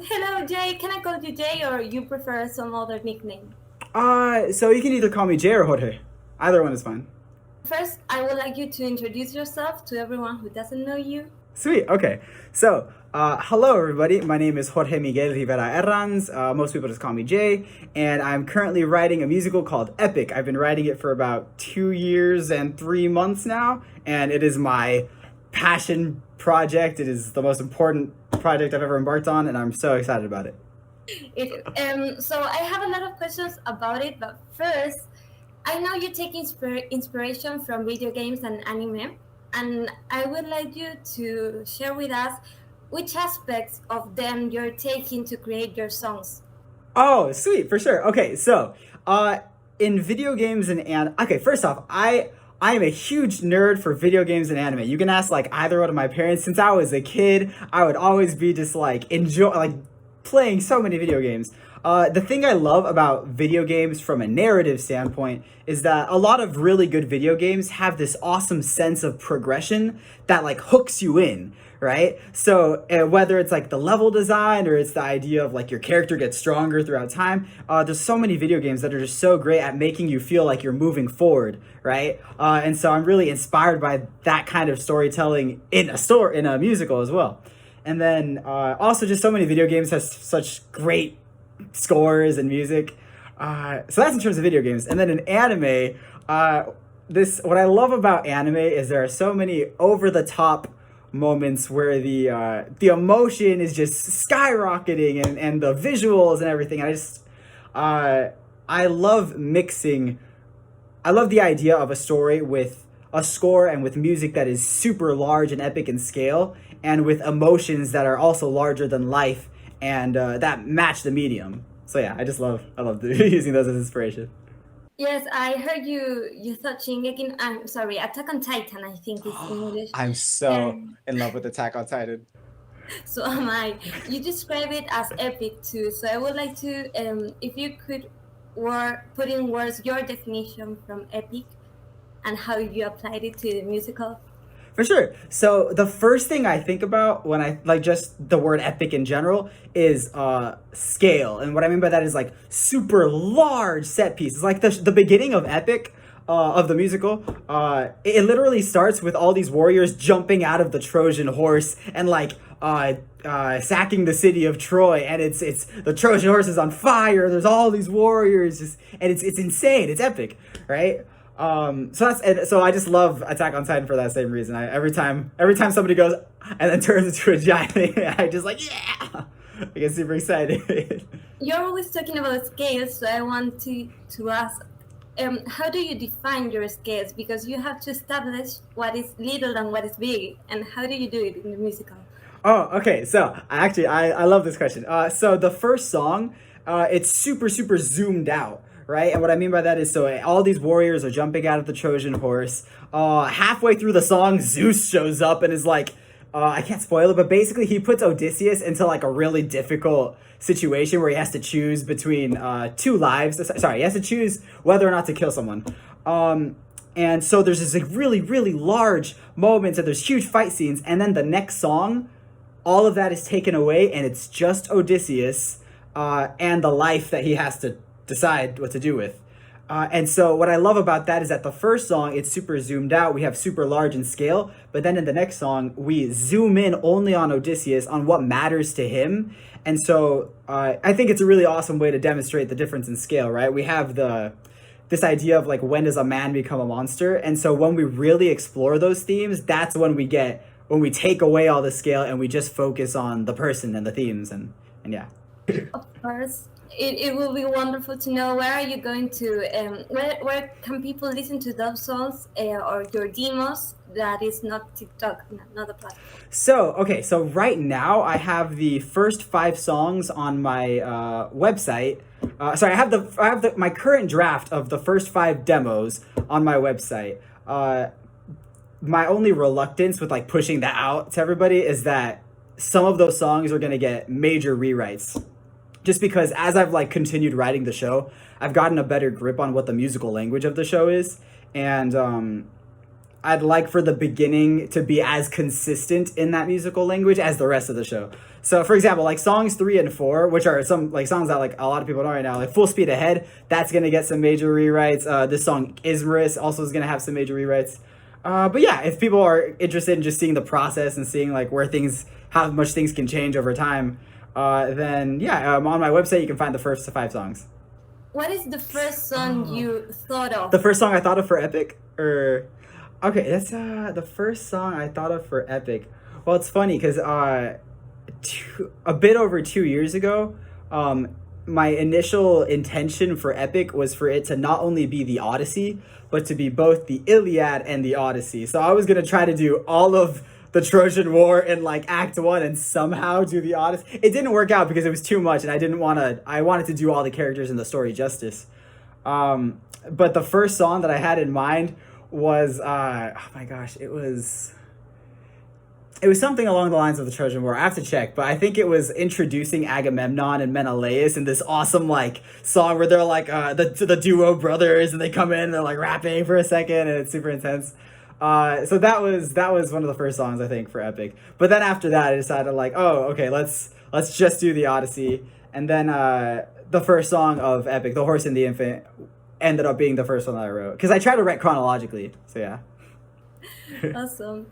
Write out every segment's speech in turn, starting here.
Hello, Jay. Can I call you Jay or you prefer some other nickname? So you can either call me Jay or Jorge. Either one is fine. First, I would like you to introduce yourself to everyone who doesn't know you. Sweet. Okay. Hello everybody. My name is Jorge Miguel Rivera Herrans. Most people just call me Jay, and I'm currently writing a musical called Epic. I've been writing it for about 2 years and 3 months now, and it is my passion project. It is the most important project I've ever embarked on, and I'm so excited about it. So I have a lot of questions about it, but first, I know you take inspiration from video games and anime, and I would like you to share with us which aspects of them you're taking to create your songs. Oh, sweet, for sure. Okay, in video games okay, first off, I am a huge nerd for video games and anime. You can ask like either one of my parents. Since I was a kid, I would always be just like enjoy like playing so many video games. The thing I love about video games from a narrative standpoint is that a lot of really good video games have this awesome sense of progression that like hooks you in, right? So whether it's like the level design or it's the idea of like your character gets stronger throughout time, there's so many video games that are just so great at making you feel like you're moving forward, right? And so I'm really inspired by that kind of storytelling in a musical as well. And then also just so many video games have such great scores and music. So that's in terms of video games. And then in anime, this what I love about anime is there are so many over the top moments where the emotion is just skyrocketing and the visuals and everything. I love mixing. I love the idea of a story with a score and with music that is super large and epic in scale, and with emotions that are also larger than life and that match the medium. So yeah, I love using those as inspiration. Yes, I heard you thought Shingeki. I'm sorry, Attack on Titan. I think is in English. I'm so And in love with Attack on Titan. so am I. You describe it as epic too. So I would like to, if you could, put in words your definition from epic and how you applied it to the musical. For sure. So the first thing I think about when I like just the word epic in general is scale. And what I mean by that is like super large set pieces. Like the beginning of Epic of the musical, it literally starts with all these warriors jumping out of the Trojan horse and like sacking the city of Troy, and it's the Trojan horse is on fire. There's all these warriors, and it's insane. It's epic, right? So I just love Attack on Titan for that same reason. Every time somebody goes and then turns into a giant, I just like yeah, I get super excited. You're always talking about scales, so I want to ask, how do you define your scales? Because you have to establish what is little and what is big, and how do you do it in the musical? Oh, okay. So I love this question. So the first song, it's super zoomed out, right? And what I mean by that is so all these warriors are jumping out of the Trojan horse. Halfway through the song, Zeus shows up and is like, I can't spoil it, but basically he puts Odysseus into like a really difficult situation where he has to choose between two lives. Sorry, he has to choose whether or not to kill someone. And so there's this like really large moments and there's huge fight scenes, and then the next song, all of that is taken away and it's just Odysseus and the life that he has to decide what to do with. And so what I love about that is that the first song, it's super zoomed out. We have super large in scale. But then in the next song, we zoom in only on Odysseus, on what matters to him. And so I think it's a really awesome way to demonstrate the difference in scale, right? We have this idea of like, when does a man become a monster? And so when we really explore those themes, that's when we take away all the scale and we just focus on the person and the themes and yeah. Of course, it will be wonderful to know where are you going to, where can people listen to those songs or your demos that is not TikTok, not a platform. So right now I have the first 5 songs on my website. Sorry, I have my current draft of the first 5 demos on my website. My only reluctance with like pushing that out to everybody is that some of those songs are going to get major rewrites, just because as I've like continued writing the show, I've gotten a better grip on what the musical language of the show is, and I'd like for the beginning to be as consistent in that musical language as the rest of the show. So, for example, like songs 3 and 4, which are some like songs that like a lot of people know right now, like "Full Speed Ahead," that's gonna get some major rewrites. This song "Ismaris" also is gonna have some major rewrites. But yeah, if people are interested in just seeing the process and seeing like where things, how much things can change over time, then yeah, on my website you can find the first 5 songs. What is the first song you thought of? The first song I thought of for Epic, or okay, that's the first song I thought of for Epic. Well, it's funny because a bit over 2 years ago, my initial intention for Epic was for it to not only be the Odyssey, but to be both the Iliad and the Odyssey. So I was gonna try to do all of the Trojan War in like Act 1 and somehow do the Odyssey. It didn't work out because it was too much, and I didn't want to. I wanted to do all the characters in the story justice. But the first song that I had in mind was oh my gosh, it was something along the lines of the Trojan War. I have to check, but I think it was introducing Agamemnon and Menelaus in this awesome like song where they're like the duo brothers, and they come in and they're like rapping for a second, and it's super intense. So that was one of the first songs I think for Epic. But then after that, I decided like, oh, okay, let's just do the Odyssey, and then the first song of Epic, "The Horse and the Infant," ended up being the first one that I wrote because I tried to write chronologically. So yeah. Awesome.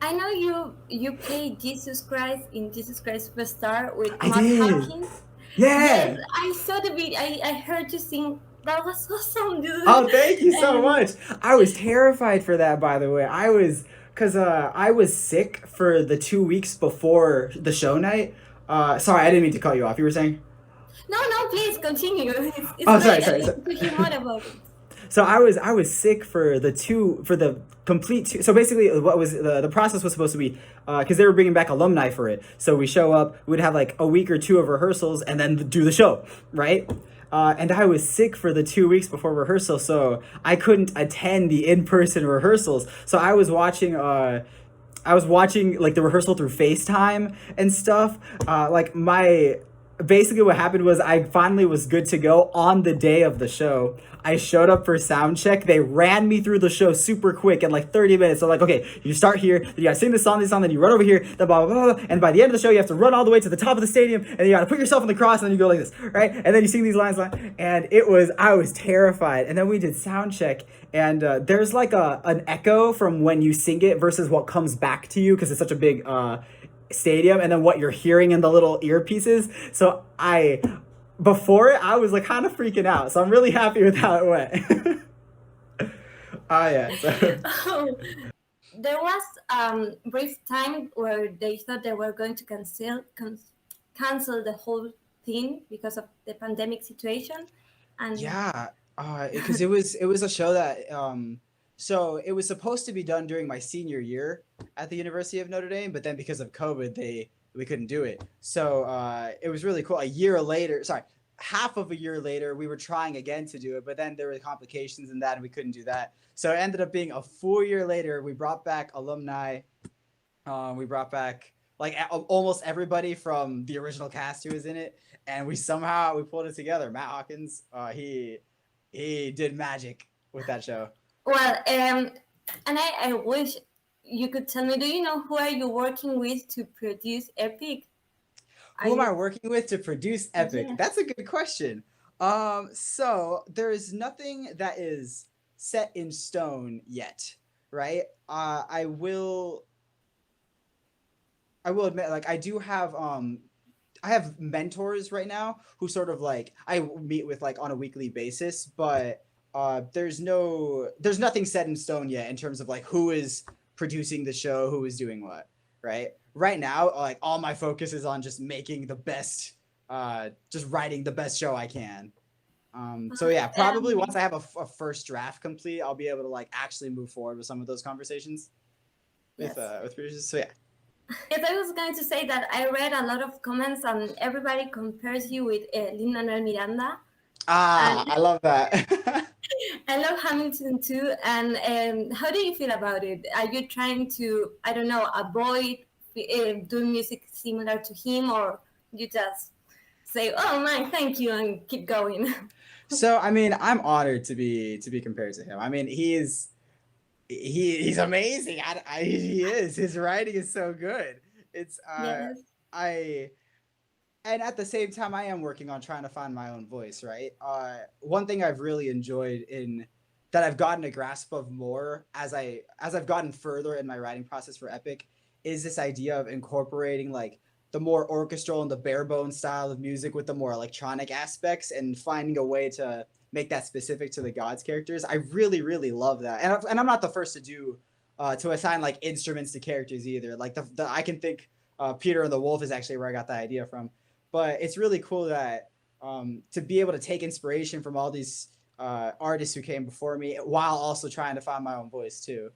I know you played Jesus Christ in Jesus Christ Superstar with I Matt did. Hopkins. Yes, Yeah. I saw the video. I heard you sing. That was awesome, dude. Oh, thank you so And much. I was terrified for that, by the way. Cause I was sick for the 2 weeks before the show night. Sorry, I didn't mean to cut you off. You were saying? no, no, please continue. It's Oh, great. sorry, I sorry. need to hear more about it. So I was sick for the complete two. So basically, what was the process was supposed to be because they were bringing back alumni for it. So we show up, we'd have like a week or two of rehearsals, and then do the show, right? And I was sick for the 2 weeks before rehearsal, so I couldn't attend the in-person rehearsals. So I was watching like the rehearsal through FaceTime and stuff. Like my basically what happened was I finally was good to go on the day of the show. I showed up for sound check. They ran me through the show super quick in like 30 minutes. So like, okay, you start here, then you gotta sing this song, then you run over here, then blah, blah, blah, blah. And by the end of the show, you have to run all the way to the top of the stadium, and you gotta put yourself on the cross, and then you go like this, right? And then you sing these lines, and I was terrified. And then we did sound check, and there's like an echo from when you sing it versus what comes back to you because it's such a big stadium, and then what you're hearing in the little earpieces. So before it, I was like kind of freaking out. So I'm really happy with how it went. Yeah. So. Oh, there was brief time where they thought they were going to cancel the whole thing because of the pandemic situation, and Yeah, because it was a show that so it was supposed to be done during my senior year at the University of Notre Dame, but then because of COVID, we couldn't do it. So it was really cool. A year later, sorry, half of a year later, we were trying again to do it, but then there were complications in that, and we couldn't do that. So it ended up being a full year later. We brought back alumni. We brought back like almost everybody from the original cast who was in it, and we pulled it together. Matt Hawkins, he did magic with that show. well, and I wish you could tell me. Do you know who are you working with to produce Epic? Are Who am I you? working with to produce Epic? Yeah. That's a good question. So there is nothing that is set in stone yet, right? I will admit, like I have mentors right now who sort of like I meet with like on a weekly basis, but there's nothing set in stone yet in terms of like who is producing the show, who is doing what, right? Right now, like all my focus is on just making the best, just writing the best show I can. So yeah, probably once I have a first draft complete, I'll be able to like actually move forward with some of those conversations Yes. with producers. So yeah. Yes, I was going to say that I read a lot of comments and everybody compares you with Lin-Manuel Miranda. And I love that. I love Hamilton too. And how do you feel about it? Are you trying to, I don't know, avoid doing music similar to him, or you just say, "Oh my, thank you," and keep going. So I mean, I'm honored to be compared to him. I mean, he's amazing. He is. His writing is so good. It's Yes. I and at the same time I am working on trying to find my own voice, right? One thing I've really enjoyed in that I've gotten a grasp of more as I've gotten further in my writing process for Epic is this idea of incorporating like the more orchestral and the bare bones style of music with the more electronic aspects and finding a way to make that specific to the gods characters. I really love that, and I'm not the first to do to assign like instruments to characters either. Like the I can think Peter and the Wolf is actually where I got the idea from, but it's really cool that to be able to take inspiration from all these artists who came before me while also trying to find my own voice too.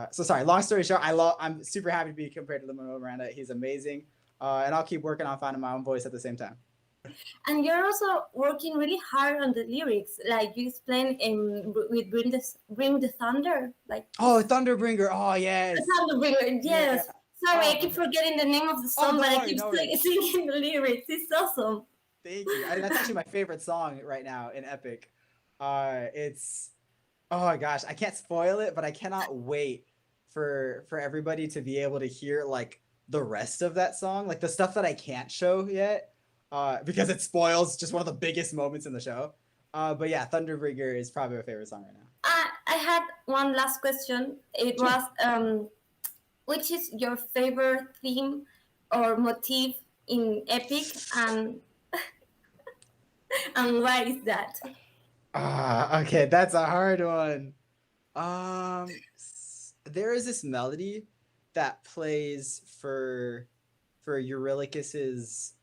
So sorry. Long story short, I'm super happy to be compared to Lin-Manuel Miranda. He's amazing, and I'll keep working on finding my own voice at the same time. And you're also working really hard on the lyrics, like you explained with Bring the Thunder, like Oh, this. Thunderbringer. Oh The yes. Thunderbringer, Yeah. yes. Sorry, I Oh keep man. forgetting the name of the Oh, song, but no I worry, keep no worries. singing the lyrics. It's awesome. Thank you. That's actually my favorite song right now in Epic. It's oh my gosh, I can't spoil it, but I cannot wait for everybody to be able to hear like the rest of that song, like the stuff that I can't show yet, because it spoils just one of the biggest moments in the show. But yeah, Thunderbringer is probably my favorite song right now. I had one last question. It Sure. was, which is your favorite theme or motif in Epic, and why is that? Okay, that's a hard one. There is this melody that plays for Eurylochus's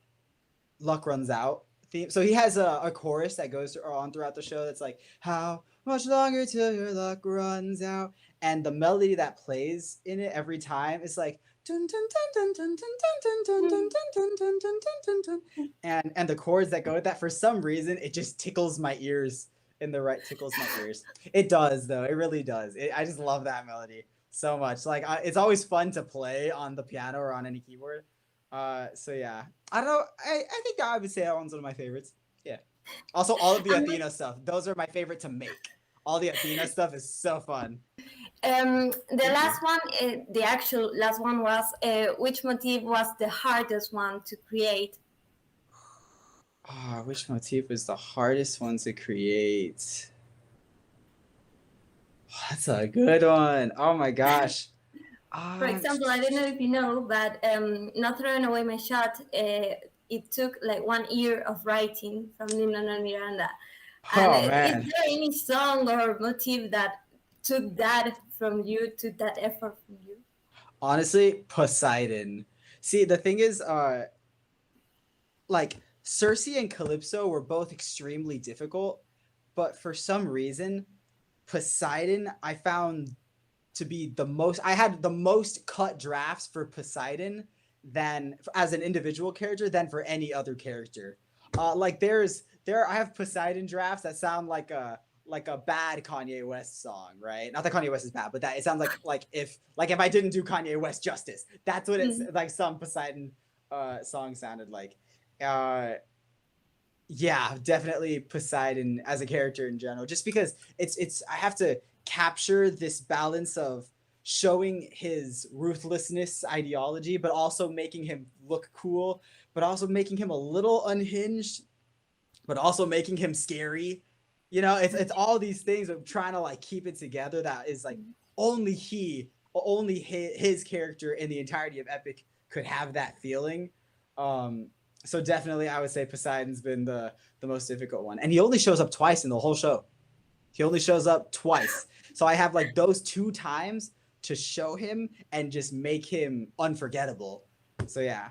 luck runs out theme. So he has a chorus that goes on throughout the show that's like, how much longer till your luck runs out? And the melody that plays in it every time is like dun dun dun dun dun dun dun dun dun dun dun dun dun dun dun. And the chords that go with that, for some reason, it just tickles my ears in the right tickles my ears. It does though. It really does. I just love that melody so much. Like it's always fun to play on the piano or on any keyboard. So yeah, I don't know. I think I would say that one's one of my favorites. Yeah. Also, all of the And Athena stuff. Those are my favorite to make. All the Athena stuff is so fun. the Thank you. last one, the actual last one was, which motif was the hardest one to create? Which motif was the hardest one to create? That's a good one. Oh my gosh. For Um, example, I don't know if you know, but Not Throwing Away My Shot, it took like 1 year of writing from Nina Miranda. And oh is man. there any song or motif that took that from you, took that effort from you? Honestly, Poseidon. See, the thing is, like Circe and Calypso were both extremely difficult, but for some reason, Poseidon I found to be the most. I had the most cut drafts for Poseidon than as an individual character than for any other character. Like there I have Poseidon drafts that sound like a bad Kanye West song, right? Not that Kanye West is bad, but that it sounds like if I didn't do Kanye West justice, that's what it's Mm. like. Some Poseidon song sounded like. Uh, yeah, definitely Poseidon as a character in general, just because it's I have to capture this balance of showing his ruthlessness ideology, but also making him look cool, but also making him a little unhinged, but also making him scary. You know, it's all these things of trying to like keep it together. That is like only his character in the entirety of Epic could have that feeling. Um, so definitely, I would say Poseidon's been the most difficult one, and he only shows up twice in the whole show. He only shows up twice, so I have like those two times to show him and just make him unforgettable. So yeah,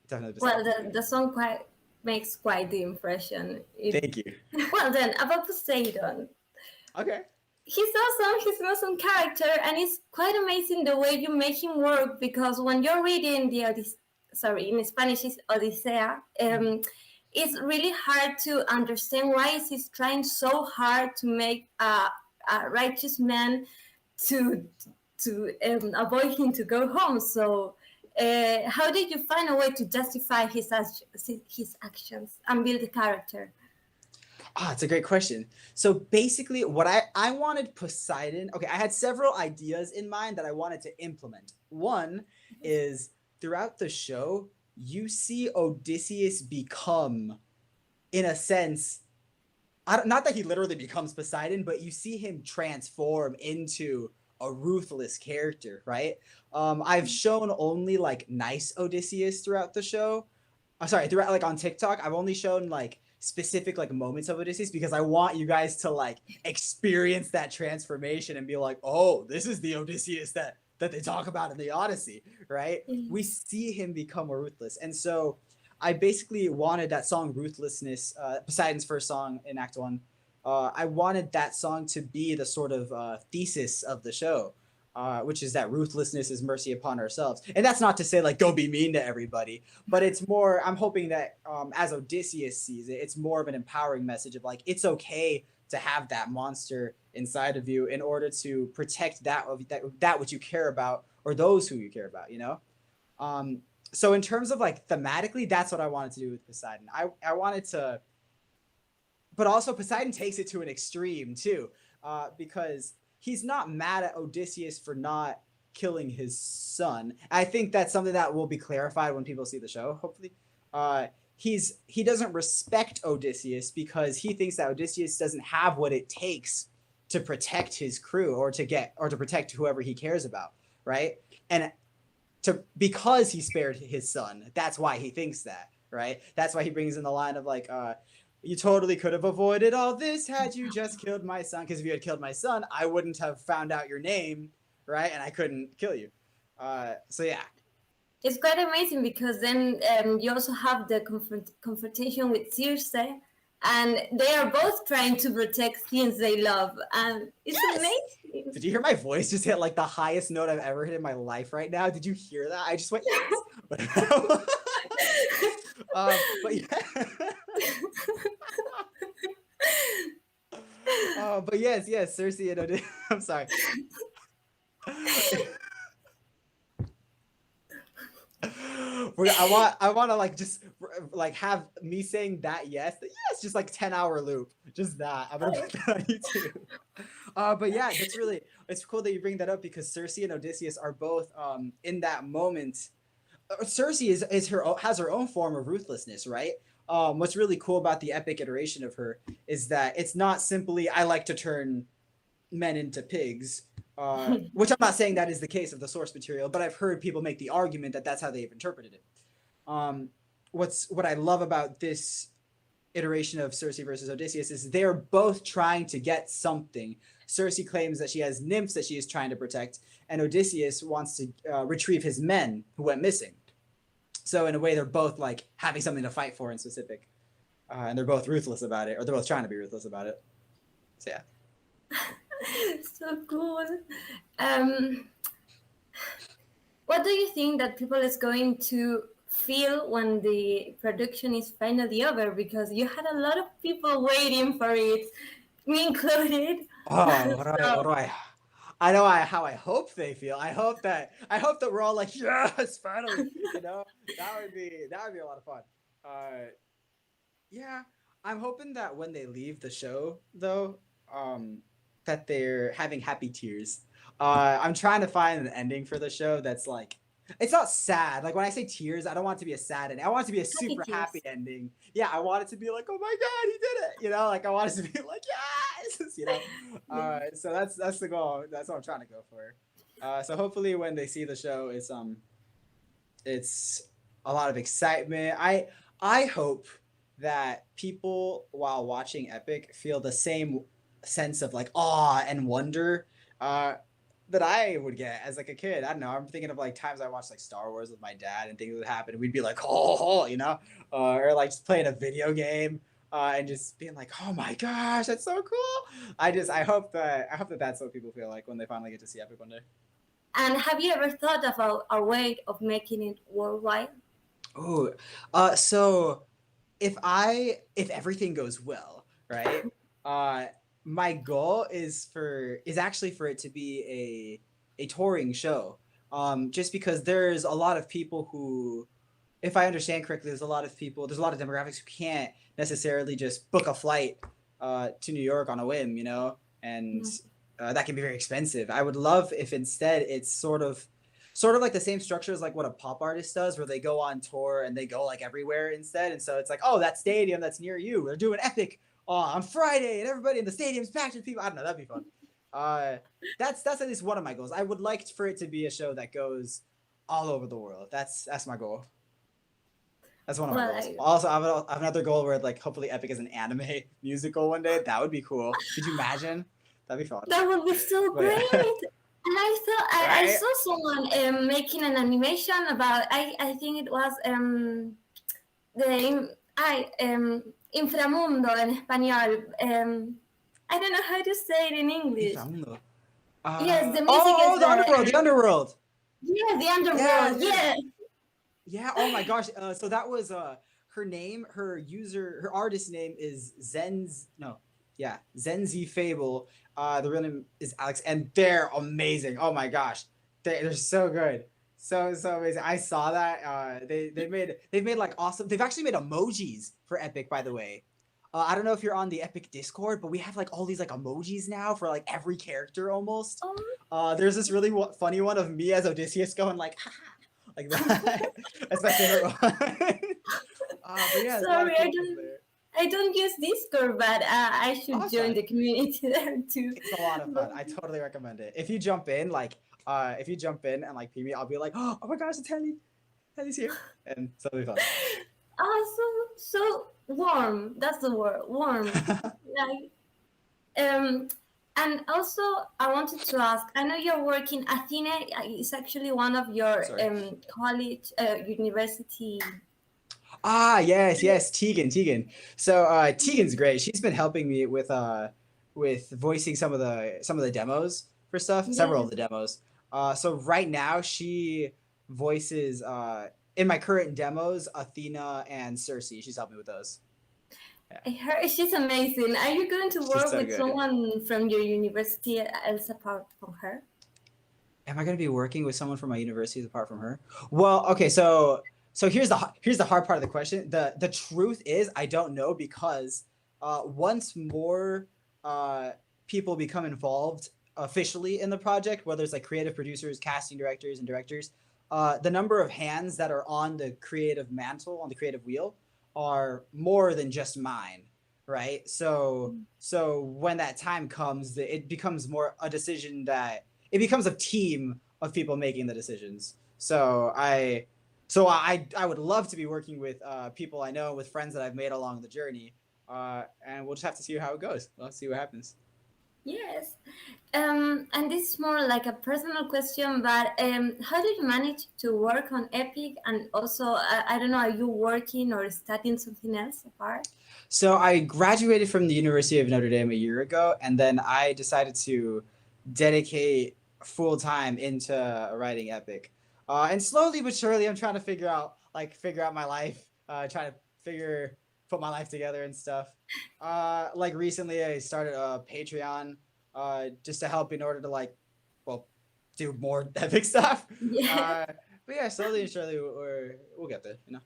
definitely Well, Poseidon. the song quite makes quite the impression. It, Thank you. well, then, about Poseidon. Okay. He's awesome. He's an awesome character, and it's quite amazing the way you make him work. Because when you're reading the sorry, in Spanish is Odisea, it's really hard to understand why he's trying so hard to make a righteous man to avoid him to go home. So how did you find a way to justify his actions and build the character? Ah, it's a great question. So basically, what I wanted Poseidon. Okay, I had several ideas in mind that I wanted to implement. One is throughout the show, you see Odysseus become, in a sense, not that he literally becomes Poseidon, but you see him transform into a ruthless character, right? I've shown only like nice Odysseus throughout the show. Sorry, throughout like on TikTok, I've only shown like specific like moments of Odysseus because I want you guys to like experience that transformation and be like, oh, this is the Odysseus that they talk about in the Odyssey, right? We Yes. see him become a ruthless, and so I basically wanted that song "Ruthlessness," Poseidon's first song in Act One. I wanted that song to be the sort of thesis of the show, which is that ruthlessness is mercy upon ourselves. And that's not to say like go be mean to everybody, but it's more. I'm hoping that as Odysseus sees it, it's more of an empowering message of like it's okay to have that monster inside of you in order to protect that which you care about or those who you care about. You know. Um, so in terms of like thematically, that's what I wanted to do with Poseidon. I wanted to, but also Poseidon takes it to an extreme too, because he's not mad at Odysseus for not killing his son. I think that's something that will be clarified when people see the show. Hopefully, he doesn't respect Odysseus because he thinks that Odysseus doesn't have what it takes to protect his crew or to protect whoever he cares about, right? And to because he spared his son. That's why he thinks that, right? That's why he brings in the line of like, you totally could have avoided all this had you just killed my son. Because if you had killed my son, I wouldn't have found out your name, right? And I couldn't kill you. So yeah. It's quite amazing because then you also have the confrontation with Circe, and they are both trying to protect things they love, and it's Yes. amazing. Did you hear my voice just hit like the highest note I've ever hit in my life right now? Did you hear that? I just went yes. But yeah. But yes, Cersei and Odin. I'm sorry. I want to like just like have me saying that yes just like 10-hour loop just that I'm gonna put that on YouTube. But yeah, it's cool that you bring that up because Cersei and Odysseus are both in that moment. Cersei is her has her own form of ruthlessness, right? What's really cool about the epic iteration of her is that it's not simply I like to turn men into pigs. Which I'm not saying that is the case of the source material, but I've heard people make the argument that that's how they've interpreted it. Um, what I love about this iteration of Cersei versus Odysseus is they're both trying to get something. Cersei claims that she has nymphs that she is trying to protect, and Odysseus wants to retrieve his men who went missing. So in a way, they're both like having something to fight for in specific, and they're both ruthless about it, or they're both trying to be ruthless about it. So yeah. So cool. Um, what do you think that people is going to feel when the production is finally over? Because you had a lot of people waiting for it, me included. Oh, what So do I know how I hope they feel. I hope that we're all like, yes, finally. You know, that would be a lot of fun. Uh, yeah, I'm hoping that when they leave the show, though, that they're having happy tears. I'm trying to find an ending for the show that's like, it's not sad. Like when I say tears, I don't want it to be a sad ending. I want it to be a happy super happy tears. ending. Yeah, I want it to be like, oh my god, he did it. You know, like I want it to be like, yes. You know, Yes. so that's the goal. That's what I'm trying to go for. So hopefully when they see the show, it's a lot of excitement. I hope that people while watching Epic feel the same sense of like awe and wonder uh, that I would get as like a kid. I don't know. I'm thinking of like times I watched like Star Wars with my dad and things would happen. We'd be like, oh, you know, or like just playing a video game. And just being like, oh my gosh, that's so cool. I hope that that's what people feel like when they finally get to see Epic one day. And have you ever thought about a way of making it worldwide? Oh, so if everything goes well, right? Uh, my goal is actually for it to be a touring show. just because there's a lot of people who, if I understand correctly, there's a lot of demographics who can't necessarily just book a flight to New York on a whim, you know, and that can be very expensive. I would love if instead it's sort of like the same structure as like what a pop artist does, where they go on tour and they go like everywhere instead. And so it's like, oh, that stadium that's near you, they're doing Epic on Friday, and everybody in the stadium's packed with people. I don't know, that'd be fun. Uh, that's at least one of my goals. I would like for it to be a show that goes all over the world. That's my goal. That's one of my Well, goals. Also, I have another goal where like hopefully Epic is an anime musical one day. That would be cool. Could you imagine? That'd be fun. that would be so But great. yeah, And I thought I right? saw someone making an animation about. I think it was the inframundo en español. I don't know how to say it in English. Inframundo. Yes, the music is Oh, the underworld, the underworld. yeah, the Yeah, underworld. yeah, Yeah. yeah. Oh my gosh. So that was her name, her artist name is Zenzi Fable. The real name is Alex, and they're amazing. Oh my gosh, they're so good, so amazing. I saw that. They've made like awesome. They've actually made emojis for Epic, by the way. I don't know if you're on the Epic Discord, but we have like all these like emojis now for like every character almost. Oh, There's this really funny one of me as Odysseus going like, like that. That's my favorite one. But yeah, there's a lot of sorry, cool ones there. I don't use Discord, but I Oh, should that's join fine. the community there too. It's a lot of fun. I totally recommend it. If you jump in, if you jump in and like pee me, I'll be like, oh my gosh, it's Henny. Henny's here, and so it'll be fun. So warm. That's the word, warm. Like and also I wanted to ask. I know you're working. Athena is actually one of your Sorry. college, university. Ah, yes, yes, Tegan. So Tegan's great. She's been helping me with voicing some of the demos for stuff, several of Yes, the demos. So right now she voices in my current demos Athena and Cersei. She's helping me with those. Yeah, I heard she's amazing. Are you going to she's work so with good. someone from your university else apart from her? Am I going to be working with someone from my university apart from her? Well, okay, so here's the hard part of the question. The truth is I don't know because once more uh, people become involved officially in the project, whether it's like creative producers, casting directors, and directors, the number of hands that are on the creative mantle, on the creative wheel, are more than just mine, right? So when that time comes, it becomes more a decision that it becomes a team of people making the decisions. So I would love to be working with people I know, with friends that I've made along the journey, and we'll just have to see how it goes. We'll see what happens. Yes. And this is more like a personal question, but how did you manage to work on Epic? And also, I don't know, are you working or studying something else apart? So I graduated from the University of Notre Dame a year ago, and then I decided to dedicate full time into writing Epic. And slowly but surely, I'm trying to figure out my life, trying to figure put my life together and stuff. Like recently, I started a Patreon, just to help in order to well, do more Epic stuff. Yes. But yeah, slowly and surely, we'll get there. You know,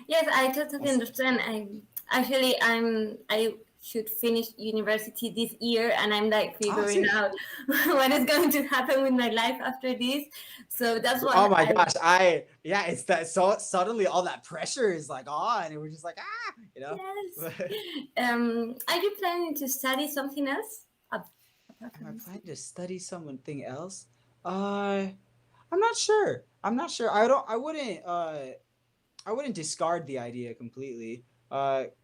Yes, I totally we'll see. understand. I should finish university this year, and I'm like Oh, figuring sweet. out what is going to happen with my life after this. So that's Oh why my I gosh, yeah, it's that so suddenly all that pressure is like on, and we're just like you know. yes. Am Are you planning to study something else apart I from planning music? to study something else? Uh, I'm not sure. I'm not sure. I don't. I wouldn't discard the idea completely. But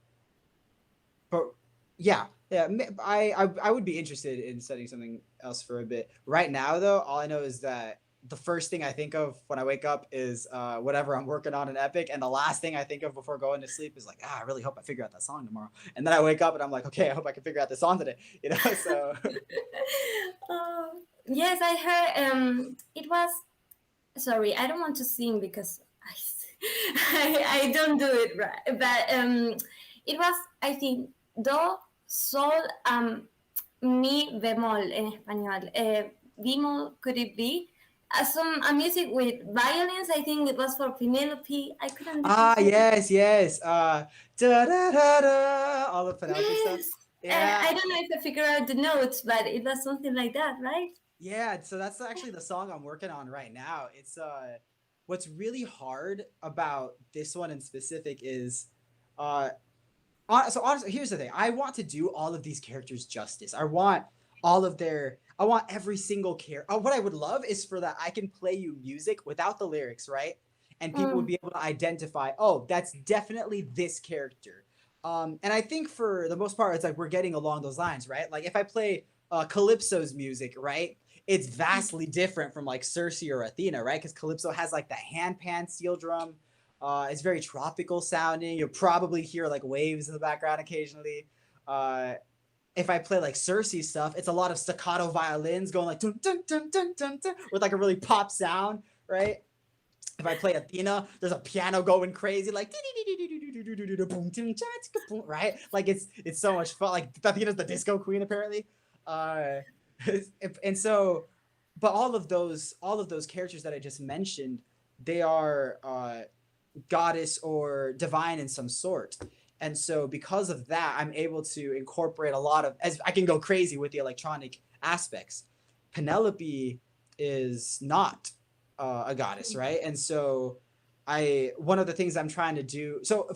yeah, yeah. I would be interested in studying something else for a bit. Right now, though, all I know is that the first thing I think of when I wake up is whatever I'm working on in Epic, and the last thing I think of before going to sleep is like, I really hope I figure out that song tomorrow. And then I wake up and I'm like, okay, I hope I can figure out this song today. You know, so Oh, yes, I heard. It was. Sorry, I don't want to sing because I don't do it right. But it was, I think, do, sol, mi bemol en español. Bemol, could it be? some music with violins. I think it was for Penelope. I couldn't listen Ah, to it. yes, yes. Da da da da. All the Penelope stuff. Yes. Yeah, I don't know if I figure out the notes, but it was something like that, right? yeah. So that's actually the song I'm working on right now. It's what's really hard about this one in specific is, uh, so honestly, here's the thing. I want to do all of these characters justice. I want all of their. I want every single character. What I would love is for that I can play you music without the lyrics, right? And people would Mm, be able to identify. Oh, that's definitely this character. And I think for the most part, it's like we're getting along those lines, right? Like if I play Calypso's music, right? It's vastly different from like Cersei or Athena, right? Because Calypso has like the handpan steel drum. It's very tropical sounding. You'll probably hear like waves in the background occasionally. Uh, if I play like Cersei stuff, it's a lot of staccato violins going like dun dun dun dun dun dun with like a really pop sound, right? If I play Athena, there's a piano going crazy, like right? Like it's so much fun. Like Athena's the disco queen apparently, uh, and so, but all of those characters that I just mentioned, they are goddess or divine in some sort. And so because of that, I'm able to incorporate a lot of as I can go crazy with the electronic aspects. Penelope is not a goddess, right? And so I one of the things I'm trying to do so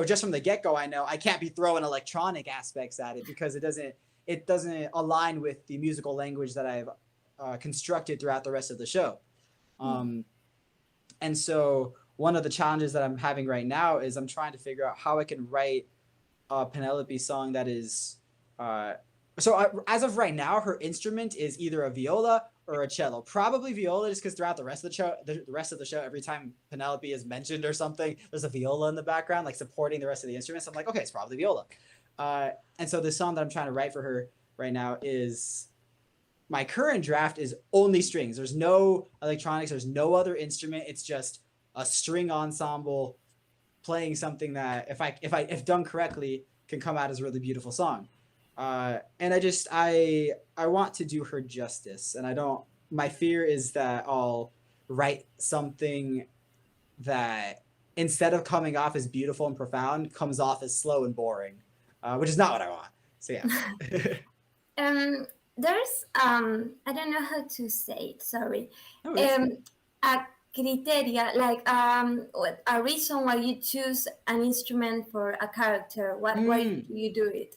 just from the get go, I know I can't be throwing electronic aspects at it because it doesn't align with the musical language that I've constructed throughout the rest of the show. Um, and so one of the challenges that I'm having right now is I'm trying to figure out how I can write a Penelope song that is. Uh, as of right now, her instrument is either a viola or a cello. Probably viola, just because throughout the rest of the show, every time Penelope is mentioned or something, there's a viola in the background, like supporting the rest of the instruments. I'm like, okay, it's probably viola. And so the song that I'm trying to write for her right now is my current draft is only strings. There's no electronics. There's no other instrument. It's just a string ensemble playing something that, if done correctly, can come out as a really beautiful song. And I want to do her justice, and I don't. My fear is that I'll write something that instead of coming off as beautiful and profound, comes off as slow and boring, which is not what I want. So yeah. um, there's I don't know how to say it. Sorry. No worries. Um, a criteria like a reason why you choose an instrument for a character. Why Mm. do you do it?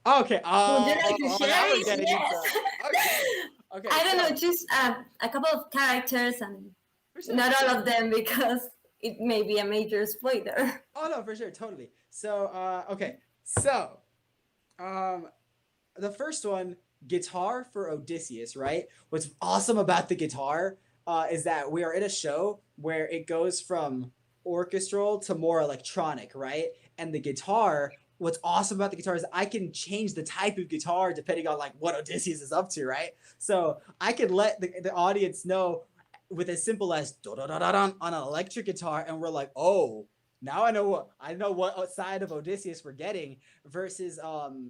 Okay. Would you Oh, like to oh, share now we're it? getting into. Yes. Okay. Okay. I don't know, So just a couple of characters and for sure, not for all sure. of them because it may be a major spoiler. Oh no, for sure, totally. So okay. So um, the first one, guitar for Odysseus, right? What's awesome about the guitar is that we are in a show where it goes from orchestral to more electronic, right? And the guitar, what's awesome about the guitar is I can change the type of guitar depending on like what Odysseus is up to, right? So I can let the audience know with as simple as on an electric guitar, and we're like, oh, now I know what side of Odysseus we're getting versus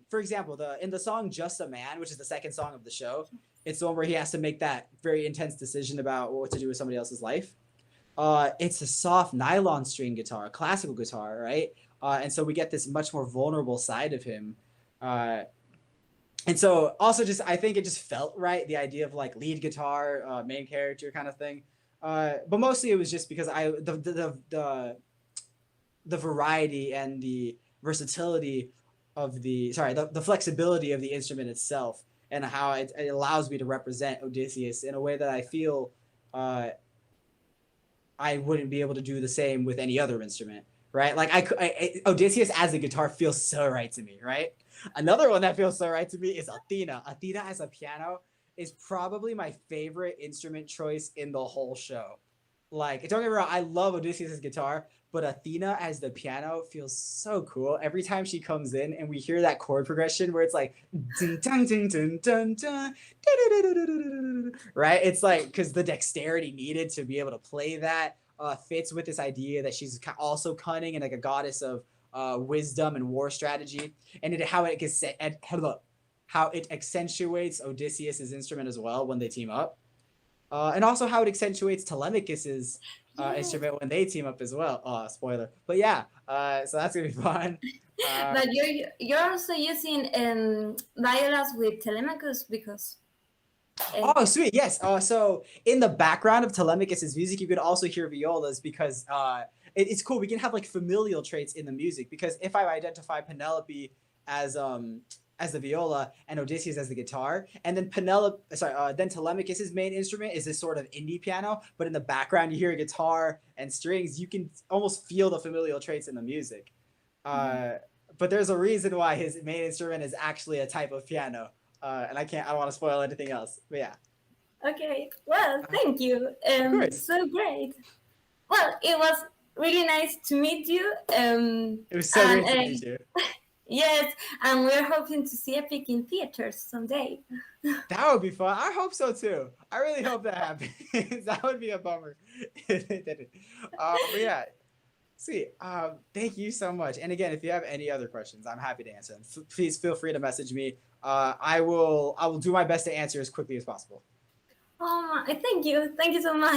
for example the in the song Just a Man, which is the second song of the show. It's the one where he has to make that very intense decision about what to do with somebody else's life. It's a soft nylon string guitar, classical guitar, right? And so we get this much more vulnerable side of him. uh, and so also just I think it just felt right, the idea of like lead guitar, main character kind of thing. But mostly it was just because the variety and the versatility of the flexibility of the instrument itself, and how it allows me to represent Odysseus in a way that I feel uh, I wouldn't be able to do the same with any other instrument, right? Like Odysseus as a guitar feels so right to me, right? Another one that feels so right to me is Athena. Athena as a piano is probably my favorite instrument choice in the whole show. Like, don't get me wrong, I love Odysseus' guitar, but Athena as the piano feels so cool. Every time she comes in and we hear that chord progression where it's like dun dun dun dun dun dun, right? It's like because the dexterity needed to be able to play that fits with this idea that she's also cunning and like a goddess of wisdom and war strategy, and how it accentuates Odysseus's instrument as well when they team up. and also how it accentuates Telemachus's Yes. instrument when they team up as well. Spoiler, but yeah, so that's gonna be fun. But you're also using violas with Telemachus because uh, Oh, sweet. Yes. So in the background of Telemachus's music, you could also hear violas because it's cool. We can have like familial traits in the music because if I identify Penelope as as the viola and Odysseus as the guitar, and then then Telemachus's main instrument is this sort of indie piano, but in the background you hear a guitar and strings, you can almost feel the familial traits in the music. Uh, but there's a reason why his main instrument is actually a type of piano. And I don't want to spoil anything else. But yeah, okay. Well, uh, thank you. of course. So great. Well, it was really nice to meet you. It was so And great to meet you. yes, and we're hoping to see Epic in theaters someday. That would be fun. I hope so too. I really hope that happens. That would be a bummer if it didn't. But yeah, sweet. Thank you so much. And again, if you have any other questions, I'm happy to answer them. Please feel free to message me. I will do my best to answer as quickly as possible. Oh, thank you so much.